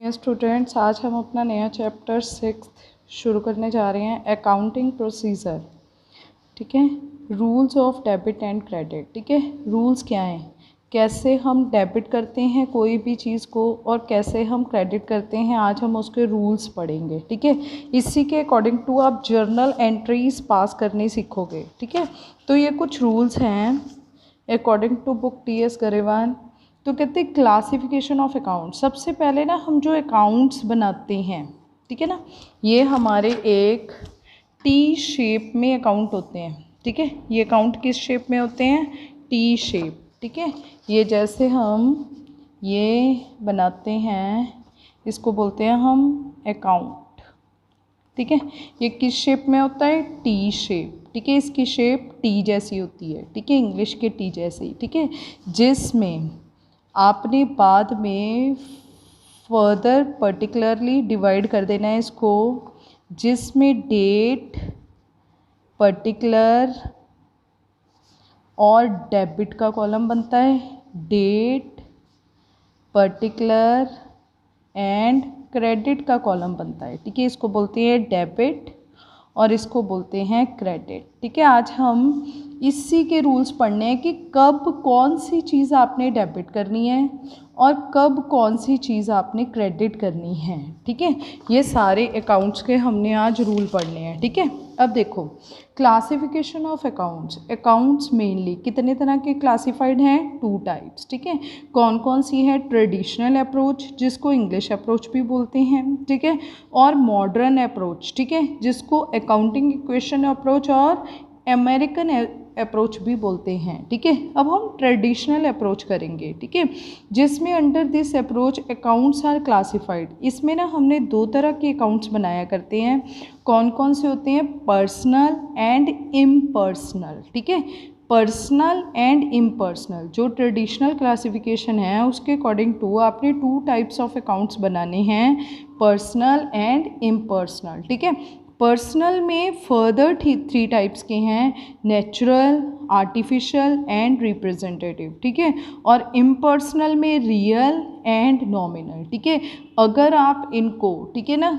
Students, आज हम अपना नया चैप्टर 6 शुरू करने जा रहे हैं, अकाउंटिंग प्रोसीजर। ठीक है, rules of debit and credit. ठीक है, रूल्स क्या हैं, कैसे हम डेबिट करते हैं कोई भी चीज़ को और कैसे हम क्रेडिट करते हैं, आज हम उसके रूल्स पढ़ेंगे। ठीक है, इसी के अकॉर्डिंग टू आप जर्नल एंट्रीज पास करनी सीखोगे। ठीक है, तो ये कुछ रूल्स हैं according to book T S. Grewal. तो कहते हैं क्लासिफिकेशन ऑफ अकाउंट। सबसे पहले ना हम जो अकाउंट्स बनाते हैं, ठीक है ना, ये हमारे एक टी शेप में अकाउंट होते हैं। ठीक है, ये अकाउंट किस शेप में होते हैं, टी शेप। ठीक है, ये जैसे हम ये बनाते हैं, इसको बोलते हैं हम अकाउंट। ठीक है, ये किस शेप में होता है, टी शेप। ठीक है, इसकी शेप टी जैसी होती है। ठीक है, इंग्लिश के टी जैसी। ठीक है, जिसमें आपने बाद में फर्दर पर्टिकुलरली डिवाइड कर देना है इसको, जिसमें डेट, पर्टिकुलर और डेबिट का कॉलम बनता है। डेट, पर्टिकुलर एंड क्रेडिट का कॉलम बनता है। ठीक है, इसको बोलते हैं डेबिट और इसको बोलते हैं क्रेडिट। ठीक है, आज हम इसी के रूल्स पढ़ने हैं कि कब कौन सी चीज़ आपने डेबिट करनी है और कब कौन सी चीज़ आपने क्रेडिट करनी है। ठीक है, ये सारे अकाउंट्स के हमने आज रूल पढ़ने हैं। ठीक है, अब देखो classification of accounts. Accounts mainly कितने तरह के क्लासिफाइड हैं, 2 टाइप्स। ठीक है, कौन कौन सी है, ट्रेडिशनल अप्रोच जिसको इंग्लिश अप्रोच भी बोलते हैं। ठीक है, और मॉडर्न अप्रोच। ठीक है, जिसको अकाउंटिंग इक्वेशन अप्रोच और अमेरिकन अप्रोच भी बोलते हैं। ठीक है, अब हम ट्रेडिशनल अप्रोच करेंगे। ठीक है, जिसमें under this approach accounts are classified. इसमें ना हमने 2 तरह के अकाउंट्स बनाया करते हैं। कौन कौन से होते हैं, पर्सनल एंड इम्पर्सनल। ठीक है, पर्सनल एंड इम्पर्सनल जो ट्रेडिशनल क्लासिफिकेशन है उसके अकॉर्डिंग टू आपने 2 टाइप्स ऑफ अकाउंट्स बनाने हैं, पर्सनल एंड इम्पर्सनल। ठीक है, पर्सनल में फर्दर 3 टाइप्स के हैं, नेचुरल, आर्टिफिशियल एंड रिप्रेजेंटेटिव। ठीक है, और इम्पर्सनल में रियल एंड नॉमिनल। ठीक है, अगर आप इनको, ठीक है ना,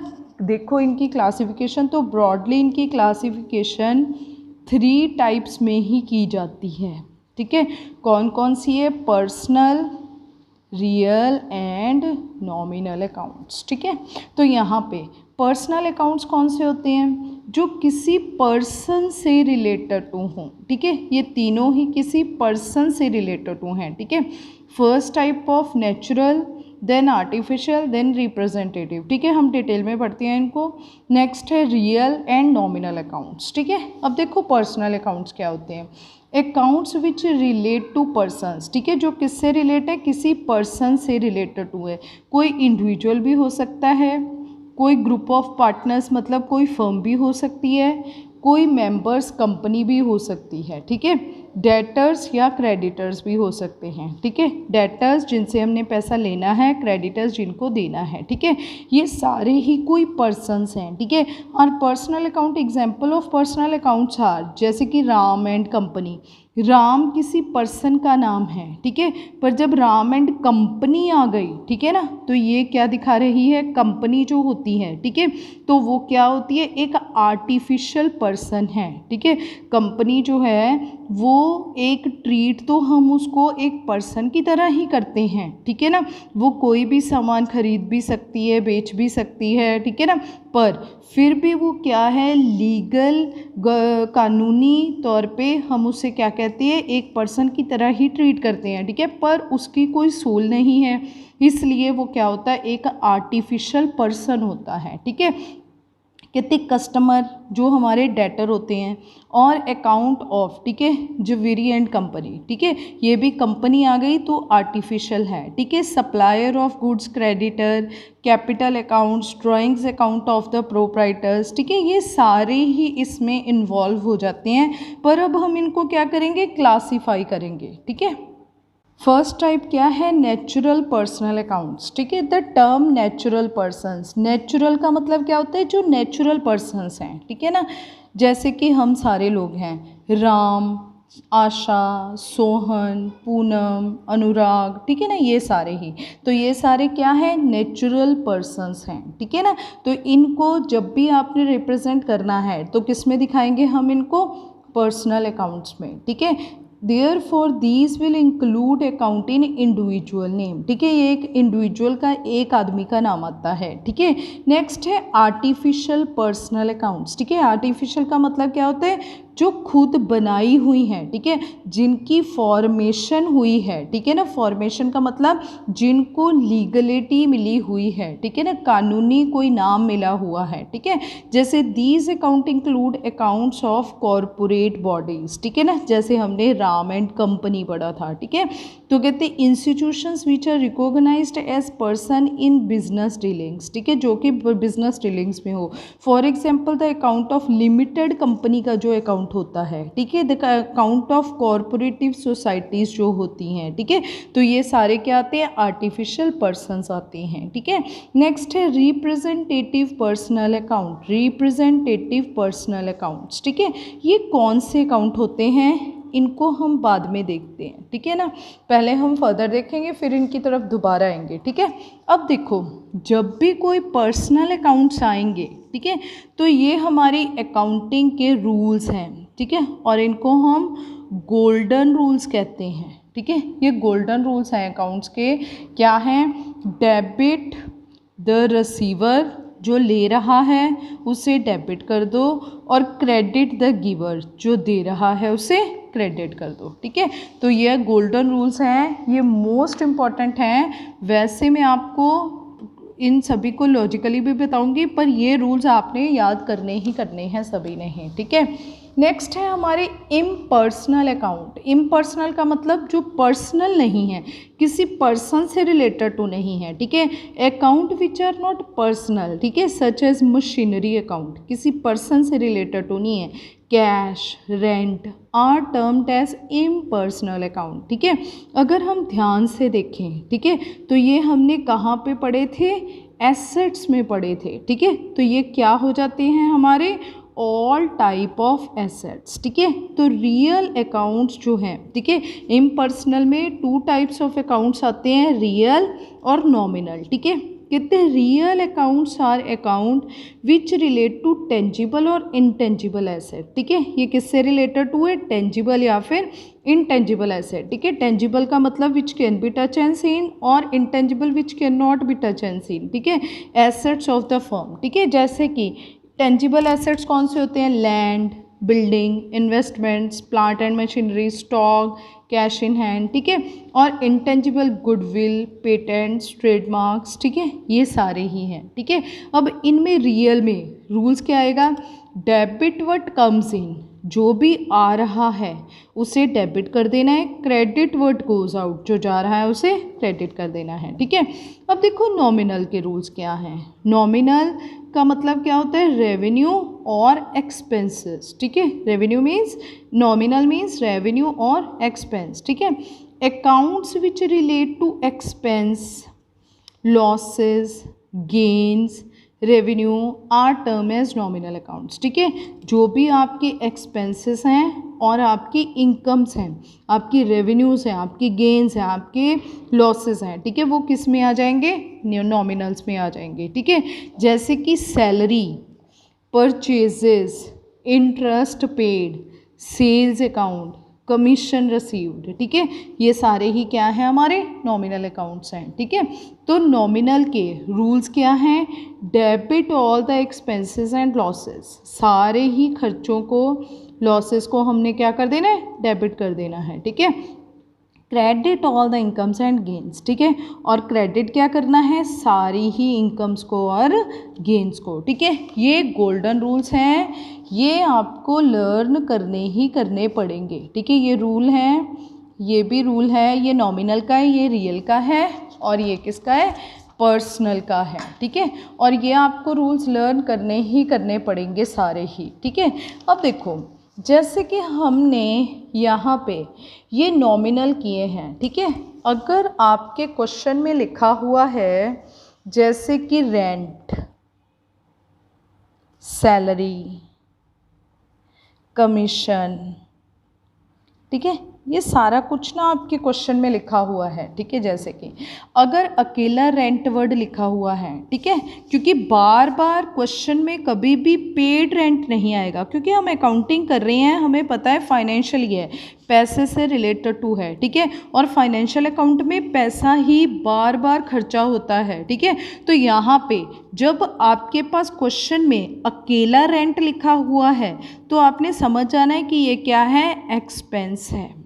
देखो इनकी क्लासिफिकेशन, तो ब्रॉडली इनकी क्लासिफिकेशन 3 टाइप्स में ही की जाती है। ठीक है, कौन कौन सी है, personal, real and nominal accounts. ठीक है, तो यहाँ पे पर्सनल अकाउंट्स कौन से होते हैं, जो किसी पर्सन से रिलेटेड टू हों। ठीक है, ये तीनों ही किसी पर्सन से रिलेटेड टू हैं। ठीक है, first type of natural, then artificial, then representative. ठीक है, हम डिटेल में पढ़ते हैं इनको। नेक्स्ट है रियल एंड नॉमिनल अकाउंट्स। ठीक है, अब देखो पर्सनल अकाउंट्स क्या होते हैं, accounts which relate to persons. ठीक है, जो किससे रिलेट है, किसी पर्सन से रिलेटेड टू है। कोई इंडिविजुअल भी हो सकता है, कोई ग्रुप ऑफ पार्टनर्स मतलब कोई फर्म भी हो सकती है, कोई मेंबर्स कंपनी भी हो सकती है। ठीक है, डेटर्स या क्रेडिटर्स भी हो सकते हैं। ठीक है, डेटर्स जिनसे हमने पैसा लेना है, क्रेडिटर्स जिनको देना है। ठीक है, ये सारे ही कोई पर्सन्स हैं। ठीक है, और personal account, example of personal accounts are, जैसे कि राम एंड कंपनी। राम किसी पर्सन का नाम है। ठीक है, पर जब राम एंड कंपनी आ गई, ठीक है ना, तो ये क्या दिखा रही है, कंपनी जो होती है, ठीक है, तो वो क्या होती है, एक आर्टिफिशियल पर्सन है। ठीक है, कंपनी जो है वो एक ट्रीट तो हम उसको एक पर्सन की तरह ही करते हैं। ठीक है ना, वो कोई भी सामान खरीद भी सकती है, बेच भी सकती है। ठीक है ना, पर फिर भी वो क्या है, लीगल कानूनी तौर पे हम उसे क्या कहते हैं, एक पर्सन की तरह ही ट्रीट करते हैं। ठीक है, पर उसकी कोई सोल नहीं है, इसलिए वो क्या होता है, एक आर्टिफिशियल पर्सन होता है। ठीक है, कहते कस्टमर जो हमारे डेटर होते हैं, और अकाउंट ऑफ, ठीक है, ज्वेलरी एंड कंपनी। ठीक है, ये भी कंपनी आ गई तो आर्टिफिशियल है। ठीक है, supplier of goods, creditor, capital accounts, drawings account of the proprietors. ठीक है, ये सारे ही इसमें इन्वॉल्व हो जाते हैं, पर अब हम इनको क्या करेंगे, क्लासीफाई करेंगे। ठीक है, फर्स्ट टाइप क्या है, नेचुरल पर्सनल अकाउंट्स। ठीक है, the term natural persons, natural का मतलब क्या होता है, जो नेचुरल पर्सन्स हैं। ठीक है ना, जैसे कि हम सारे लोग हैं, राम, आशा, सोहन, पूनम, अनुराग, ठीक है ना, ये सारे ही। तो ये सारे क्या हैं, नेचुरल पर्सन्स हैं, ठीक है ना। तो इनको जब भी आपने रिप्रेजेंट करना है तो किस में दिखाएंगे हम इनको, पर्सनल अकाउंट्स में, ठीक है। Therefore these will include account in individual name, ठीक है, ये एक इंडिविजुअल का, एक आदमी का नाम आता है, ठीक है। नेक्स्ट है आर्टिफिशियल पर्सनल अकाउंट्स, ठीक है। आर्टिफिशियल का मतलब क्या होता है, जो खुद बनाई हुई हैं, ठीक है, जिनकी फॉर्मेशन हुई है, ठीक है ना। फॉर्मेशन का मतलब जिनको लीगलिटी मिली हुई है, ठीक है ना, कानूनी कोई नाम मिला हुआ है, ठीक है। जैसे these account include accounts of corporate bodies, ठीक है ना, जैसे हमने राम एंड कंपनी पढ़ा था, ठीक है। तो कहते हैं institutions which are recognised as person in business dealings, ठीक है, जो कि बिजनेस डीलिंग्स में हो। For example the account of limited company का जो अकाउंट होता है, ठीक है, the account of cooperative societies जो होती हैं, ठीक है। तो ये सारे क्या आते हैं, आर्टिफिशियल पर्सन्स आते हैं, ठीक है। नेक्स्ट है representative personal account, representative personal accounts, ठीक है। ये कौन से अकाउंट होते हैं, इनको हम बाद में देखते हैं, ठीक है ना। पहले हम फर्दर देखेंगे फिर इनकी तरफ दोबारा आएंगे, ठीक है। अब देखो, जब भी कोई पर्सनल अकाउंट्स आएंगे, ठीक है, तो ये हमारी अकाउंटिंग के रूल्स हैं, ठीक है, और इनको हम गोल्डन रूल्स कहते हैं, ठीक है। ये गोल्डन रूल्स हैं अकाउंट्स के, क्या हैं, डेबिट द रिसीवर, जो ले रहा है उसे डेबिट कर दो, और क्रेडिट द गिवर, जो दे रहा है उसे क्रेडिट कर दो, ठीक है। तो ये गोल्डन रूल्स हैं, ये मोस्ट इम्पॉर्टेंट हैं। वैसे मैं आपको इन सभी को लॉजिकली भी बताऊंगी, पर ये रूल्स आपने याद करने ही करने हैं सभी ने ही, ठीक है। नेक्स्ट है हमारे इम्पर्सनल अकाउंट। इम्पर्सनल का मतलब जो पर्सनल नहीं है, किसी पर्सन से रिलेटेड तो नहीं है, ठीक है। Account which are not personal, ठीक है, सच एज मशीनरी अकाउंट, किसी पर्सन से रिलेटेड तो नहीं है। Cash, rent are termed as impersonal account, ठीक है। अगर हम ध्यान से देखें, ठीक है, तो ये हमने कहाँ पे पढ़े थे, एसेट्स में पढ़े थे, ठीक है। तो ये क्या हो जाते हैं हमारे, ऑल टाइप ऑफ एसेट्स, ठीक है। तो रियल अकाउंट्स जो हैं, ठीक है, इम्पर्सनल में 2 टाइप्स ऑफ अकाउंट्स आते हैं, रियल और नॉमिनल, ठीक है। कहते हैं real accounts are account which relate to tangible और इनटेंजिबल एसेट, ठीक है। ये किससे रिलेटेड टू है, टेंजिबल या फिर इनटेंजिबल एसेट, ठीक है। टेंजिबल का मतलब which can be touch and seen, और intangible which can not be touch and seen, ठीक है, एसेट्स ऑफ द फर्म, ठीक है। जैसे कि टेंजिबल एसेट्स कौन से होते हैं, land, building, investments, plant and machinery, stock, cash in hand, ठीक है। और इंटेंजिबल गुडविल, पेटेंट्स, ट्रेडमार्क्स, ठीक है, ये सारे ही हैं, ठीक है। अब इनमें रियल में रूल्स क्या आएगा, डेबिट व्हाट कम्स इन, जो भी आ रहा है उसे डेबिट कर देना है, क्रेडिट व्हाट गोज आउट, जो जा रहा है उसे क्रेडिट कर देना है, ठीक है। अब देखो नॉमिनल के रूल्स क्या हैं। नॉमिनल का मतलब क्या होता है, रेवेन्यू और एक्सपेंसेस, ठीक है। Revenue means, nominal means revenue और एक्सपेंस, ठीक है। Accounts which relate to expense, losses, gains, revenue are term as nominal accounts, ठीक है। जो भी आपके एक्सपेंसेस हैं और आपकी इनकम्स हैं, आपकी रेवेन्यूज़ हैं, आपकी गेन्स हैं, आपके लॉसेस हैं, ठीक है, वो किस में आ जाएंगे, नॉमिनल्स में आ जाएंगे, ठीक है। जैसे कि salary, purchases, interest paid, sales account, commission received, ठीक है, ये सारे ही क्या हैं, हमारे नॉमिनल अकाउंट्स हैं, ठीक है। तो नॉमिनल के रूल्स क्या हैं, debit all the expenses and losses, सारे ही खर्चों को, लॉसेस को हमने क्या कर देना है, डेबिट कर देना है, ठीक है। Credit all the incomes and gains, ठीक है, और क्रेडिट क्या करना है, सारी ही इनकम्स को और गेन्स को, ठीक है। ये गोल्डन रूल्स हैं, ये आपको लर्न करने ही करने पड़ेंगे, ठीक है। ये रूल हैं, ये भी रूल है, ये नॉमिनल का है, ये रियल का है, और ये किसका है, पर्सनल का है, ठीक है। और ये आपको रूल्स लर्न करने ही करने पड़ेंगे सारे ही, ठीक है। अब देखो, जैसे कि हमने यहाँ पे ये नॉमिनल किए हैं, ठीक है। अगर आपके क्वेश्चन में लिखा हुआ है जैसे कि रेंट, सैलरी, कमीशन, ठीक है, ये सारा कुछ ना आपके क्वेश्चन में लिखा हुआ है। ठीक है, जैसे कि अगर अकेला रेंट वर्ड लिखा हुआ है, ठीक है, क्योंकि बार बार क्वेश्चन में कभी भी पेड रेंट नहीं आएगा, क्योंकि हम अकाउंटिंग कर रहे हैं, हमें पता है फाइनेंशियल ये है, पैसे से रिलेटेड टू है। ठीक है, और फाइनेंशियल अकाउंट में पैसा ही बार बार खर्चा होता है। ठीक है, तो यहाँ पे जब आपके पास क्वेश्चन में अकेला रेंट लिखा हुआ है तो आपने समझ जाना है कि ये क्या है, एक्सपेंस है।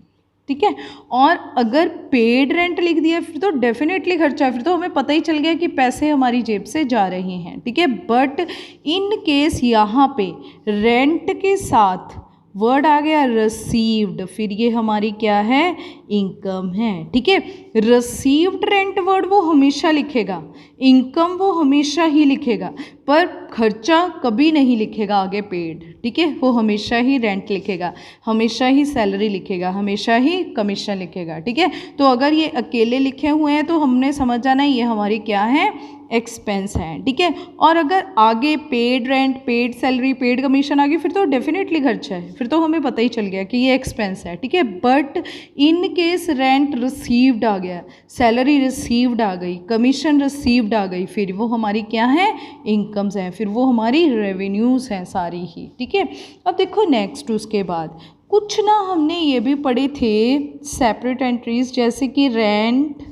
ठीक है, और अगर पेड रेंट लिख दिया फिर तो डेफिनेटली खर्चा है, फिर तो हमें पता ही चल गया कि पैसे हमारी जेब से जा रहे हैं। ठीक है, बट इन केस यहाँ पे रेंट के साथ वर्ड आ गया रिसीव्ड, फिर ये हमारी क्या है, इनकम है। ठीक है, रिसीव्ड रेंट वर्ड वो हमेशा लिखेगा, इनकम वो हमेशा ही लिखेगा, पर खर्चा कभी नहीं लिखेगा आगे पेड। ठीक है, वो हमेशा ही रेंट लिखेगा, हमेशा ही सैलरी लिखेगा, हमेशा ही कमीशन लिखेगा। ठीक है, तो अगर ये अकेले लिखे हुए हैं तो हमने समझ जाना है ये हमारी क्या है, एक्सपेंस है। ठीक है, और अगर आगे paid rent, paid salary, paid commission आ गई फिर तो डेफिनेटली खर्चा है, फिर तो हमें पता ही चल गया कि ये एक्सपेंस है। ठीक है, but in case rent received आ गया, सैलरी रिसीव्ड आ गई, कमीशन रिसीव्ड आ गई, फिर वो हमारी क्या है, इनकम्स हैं, फिर वो हमारी रेवेन्यूज़ हैं सारी ही। ठीक है, अब देखो नेक्स्ट उसके बाद कुछ ना हमने ये भी पढ़े थे सेपरेट एंट्रीज, जैसे कि रेंट,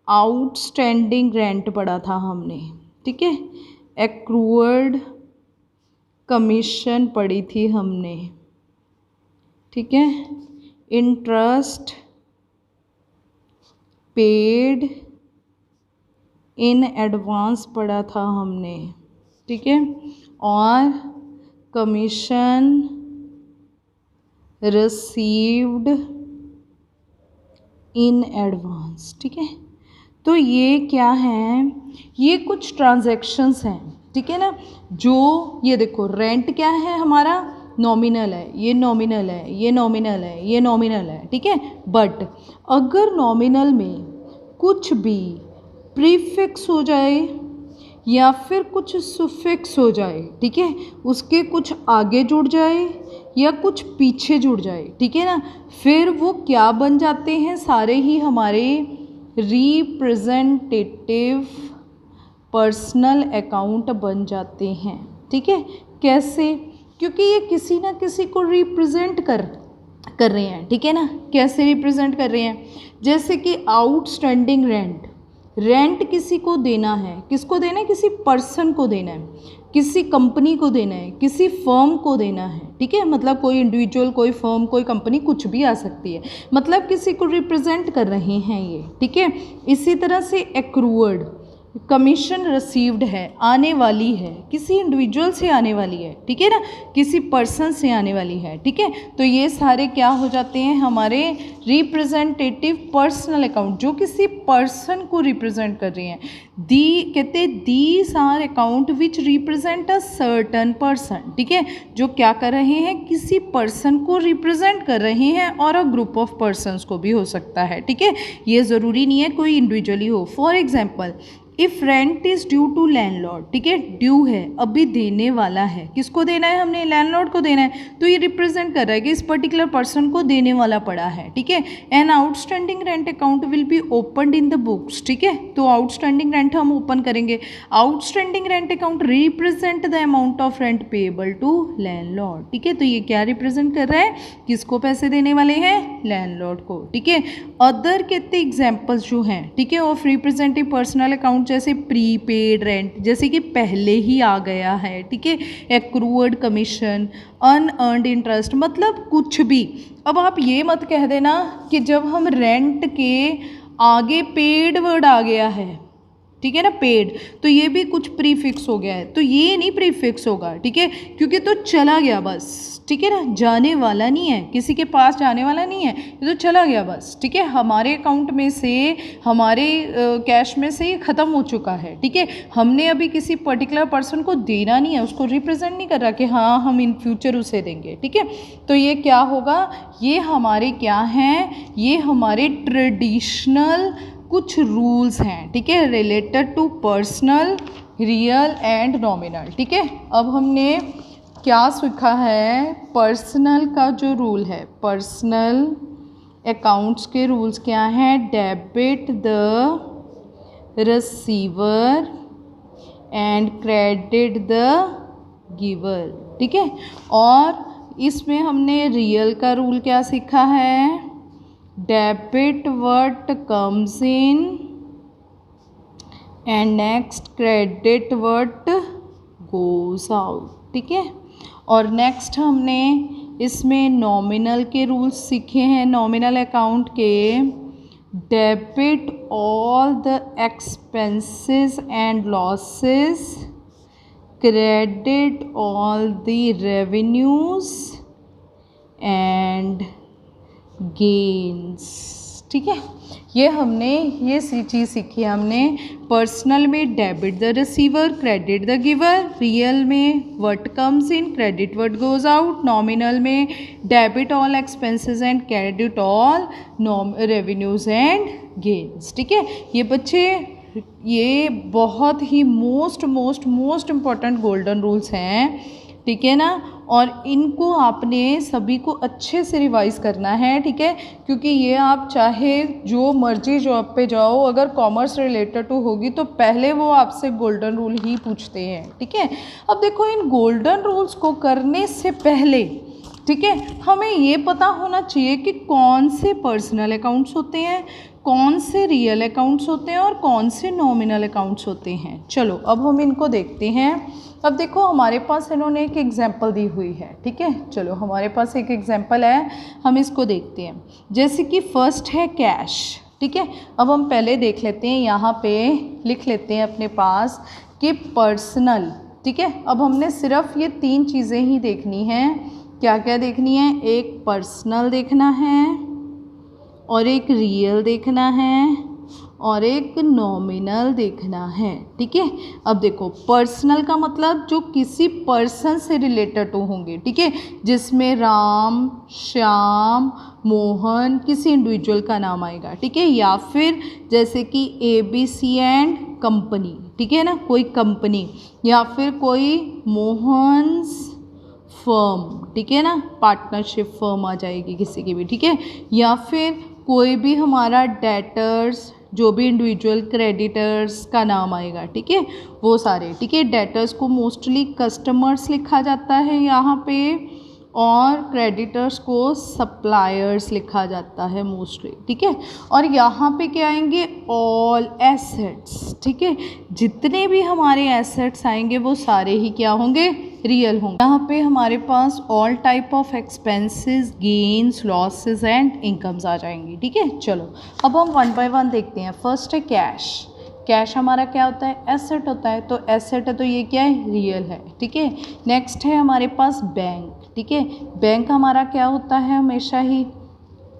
आउटस्टैंडिंग रेंट पढ़ा था हमने। ठीक है, एक्रूअर्ड कमीशन पढ़ी थी हमने। ठीक है, इंटरेस्ट पेड इन एडवांस पढ़ा था हमने। ठीक है, और कमीशन रिसीव्ड इन एडवांस। ठीक है, तो ये क्या हैं, ये कुछ ट्रांजैक्शंस हैं। ठीक है ना, जो ये देखो रेंट क्या है हमारा, नॉमिनल है, ये नॉमिनल है, ये नॉमिनल है, ये नॉमिनल है। ठीक है, बट अगर नॉमिनल में कुछ भी प्रीफिक्स हो जाए या फिर कुछ सुफिक्स हो जाए, ठीक है, उसके कुछ आगे जुड़ जाए या कुछ पीछे जुड़ जाए, ठीक है ना, फिर वो क्या बन जाते हैं, सारे ही हमारे रिप्रेजेंटेटिव पर्सनल अकाउंट बन जाते हैं। ठीक है, कैसे, क्योंकि ये किसी ना किसी को रिप्रेजेंट कर रहे हैं। ठीक है ना, कैसे रिप्रेजेंट कर रहे हैं, जैसे कि आउटस्टैंडिंग रेंट, रेंट किसी को देना है, किसको देना है, किसी पर्सन को देना है, किसी कंपनी को देना है, किसी फर्म को देना है। ठीक है, मतलब कोई इंडिविजुअल, कोई फर्म, कोई कंपनी, कुछ भी आ सकती है, मतलब किसी को रिप्रेजेंट कर रहे हैं ये। ठीक है, इसी तरह से एक्रूअर्ड कमीशन रिसीव्ड है, आने वाली है, किसी इंडिविजुअल से आने वाली है। ठीक है ना, किसी पर्सन से आने वाली है। ठीक है, तो ये सारे क्या हो जाते हैं, हमारे रिप्रेजेंटेटिव पर्सनल अकाउंट, जो किसी पर्सन को रिप्रेजेंट कर रही हैं। दी कहते हैं these are account which represent a certain person. ठीक है, जो क्या कर रहे हैं, किसी पर्सन को रिप्रेजेंट कर रहे हैं, और अ ग्रुप ऑफ पर्सनस को भी हो सकता है। ठीक है, ये ज़रूरी नहीं है कोई इंडिविजुअली हो। For example, if rent is due to landlord, ठीक है, ड्यू है, अभी देने वाला है, किसको देना है, हमने लैंडलॉर्ड को देना है, तो ये रिप्रेजेंट कर रहा है कि इस पर्टिकुलर पर्सन को देने वाला पड़ा है। ठीक है, an outstanding rent account will be opened in the books. ठीक है, तो आउटस्टैंडिंग रेंट हम ओपन करेंगे। Outstanding rent account represent the amount of rent payable to landlord. ठीक है, तो ये क्या रिप्रेजेंट कर रहा है, किसको पैसे देने वाले हैं, लैंडलॉर्ड को। ठीक है, अदर कहते एग्जाम्पल्स जो हैं, ठीक है, ऑफ रिप्रेजेंटिव पर्सनल अकाउंट, जैसे प्रीपेड रेंट, जैसे कि पहले ही आ गया है। ठीक है, एक्रूअर्ड कमीशन, अनअर्न्ड इंटरेस्ट, मतलब कुछ भी। अब आप ये मत कह देना कि जब हम रेंट के आगे पेड वर्ड आ गया है, ठीक है ना, पेड, तो ये भी कुछ प्रीफिक्स हो गया है, तो ये नहीं प्रीफिक्स होगा। ठीक है, क्योंकि तो चला गया बस। ठीक है ना, जाने वाला नहीं है, किसी के पास जाने वाला नहीं है, ये तो चला गया बस। ठीक है, हमारे अकाउंट में से, हमारे कैश में से ये ख़त्म हो चुका है। ठीक है, हमने अभी किसी पर्टिकुलर पर्सन को देना नहीं है, उसको रिप्रेजेंट नहीं कर रहा कि हाँ हम इन फ्यूचर उसे देंगे। ठीक है, तो ये क्या होगा, ये हमारे क्या हैं, ये हमारे ट्रेडिशनल कुछ रूल्स हैं। ठीक है, related to personal, real and nominal. ठीक है, अब हमने क्या सीखा है, पर्सनल का जो रूल है, पर्सनल अकाउंट्स के रूल्स क्या हैं, debit the receiver and credit the giver, ठीक है। और इसमें हमने रियल का रूल क्या सीखा है, debit what comes in and next credit what goes out, ठीक है। और नेक्स्ट हमने इसमें नॉमिनल के रूल्स सीखे हैं, नॉमिनल अकाउंट के, debit all the expenses and losses, credit all the revenues and gains, ठीक है। ये हमने ये चीज़ सीखी हमने, पर्सनल में debit the receiver, credit the giver, real में what comes in, credit what goes out, nominal में debit all expenses and credit all revenues and gains, ठीक है। ये बच्चे ये बहुत ही मोस्ट इम्पॉर्टेंट गोल्डन रूल्स हैं, ठीक है ना। और इनको आपने सभी को अच्छे से रिवाइज़ करना है, ठीक है, क्योंकि ये आप चाहे जो मर्जी जॉब पे जाओ, अगर कॉमर्स रिलेटेड टू होगी तो पहले वो आपसे गोल्डन रूल ही पूछते हैं, ठीक है। अब देखो, इन गोल्डन रूल्स को करने से पहले, ठीक है, हमें ये पता होना चाहिए कि कौन से पर्सनल अकाउंट्स होते हैं, कौन से रियल अकाउंट्स होते हैं और कौन से नॉमिनल अकाउंट्स होते हैं। चलो अब हम इनको देखते हैं। अब देखो, हमारे पास इन्होंने एक एग्जाम्पल दी हुई है, ठीक है। चलो हमारे पास एक एग्जाम्पल है, हम इसको देखते हैं। जैसे कि फर्स्ट है कैश, ठीक है। अब हम पहले देख लेते हैं, यहाँ पे लिख लेते हैं अपने पास कि पर्सनल, ठीक है। अब हमने सिर्फ ये 3 चीज़ें ही देखनी हैं। क्या क्या देखनी है, एक पर्सनल देखना है और एक रियल देखना है और एक नॉमिनल देखना है, ठीक है। अब देखो, पर्सनल का मतलब जो किसी पर्सन से रिलेटेड होंगे, ठीक है, जिसमें राम, श्याम, मोहन, किसी इंडिविजुअल का नाम आएगा, ठीक है। या फिर जैसे कि ABC एंड कंपनी, ठीक है ना, कोई कंपनी, या फिर कोई मोहन्स फर्म, ठीक है ना, पार्टनरशिप फर्म आ जाएगी किसी की भी, ठीक है। या फिर कोई भी हमारा डेटर्स, जो भी इंडिविजुअल क्रेडिटर्स का नाम आएगा, ठीक है, वो सारे, ठीक है। डेटर्स को मोस्टली कस्टमर्स लिखा जाता है यहाँ पे, और क्रेडिटर्स को सप्लायर्स लिखा जाता है मोस्टली, ठीक है। और यहाँ पे क्या आएंगे, ऑल एसेट्स, ठीक है। जितने भी हमारे एसेट्स आएंगे वो सारे ही क्या होंगे, रियल होंगे। यहाँ पे हमारे पास all type of expenses, gains, losses and incomes आ जाएंगी, ठीक है। चलो अब हम 1 बाय 1 देखते हैं। फर्स्ट है कैश। कैश हमारा क्या होता है, एसेट होता है, तो एसेट है तो ये क्या है, रियल है, ठीक है। नेक्स्ट है हमारे पास बैंक, ठीक है। बैंक हमारा क्या होता है, हमेशा ही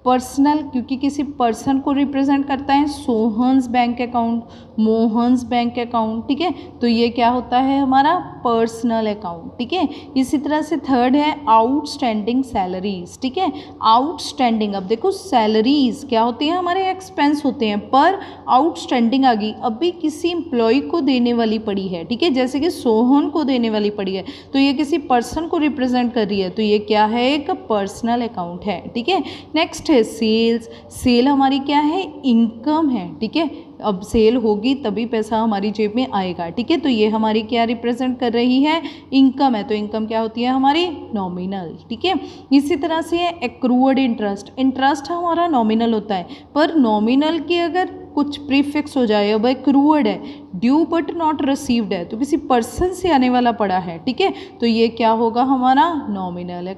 पर्सनल, क्योंकि किसी पर्सन को रिप्रेजेंट करता है। Sohan's bank account, Mohan's bank account, ठीक है, तो ये क्या होता है हमारा पर्सनल अकाउंट, ठीक है। इसी तरह से थर्ड है आउटस्टैंडिंग सैलरीज, ठीक है। आउटस्टैंडिंग, अब देखो सैलरीज क्या होती है, हमारे एक्सपेंस होते हैं, पर आउटस्टैंडिंग आ गई, अभी किसी एम्प्लॉय को देने वाली पड़ी है, ठीक है, जैसे कि सोहन को देने वाली पड़ी है, तो ये किसी पर्सन को रिप्रेजेंट कर रही है, तो ये क्या है, एक पर्सनल अकाउंट है, ठीक है। नेक्स्ट है सेल्स। सेल हमारी क्या है, इनकम है, ठीक है। अब सेल होगी तभी पैसा हमारी जेब में आएगा, ठीक है, तो ये हमारी क्या रिप्रेजेंट कर रही है, इनकम है, तो इनकम क्या होती है हमारी, नॉमिनल, ठीक है। इसी तरह से है एक्रूड इंटरेस्ट। इंटरेस्ट हमारा नॉमिनल होता है, पर नॉमिनल की अगर कुछ प्रीफिक्स हो जाए, अब एक्रूड है, ड्यू बट नॉट रिसीव्ड है, तो किसी पर्सन से आने वाला पड़ा है, ठीक है, तो ये क्या होगा हमारा नॉमिनल,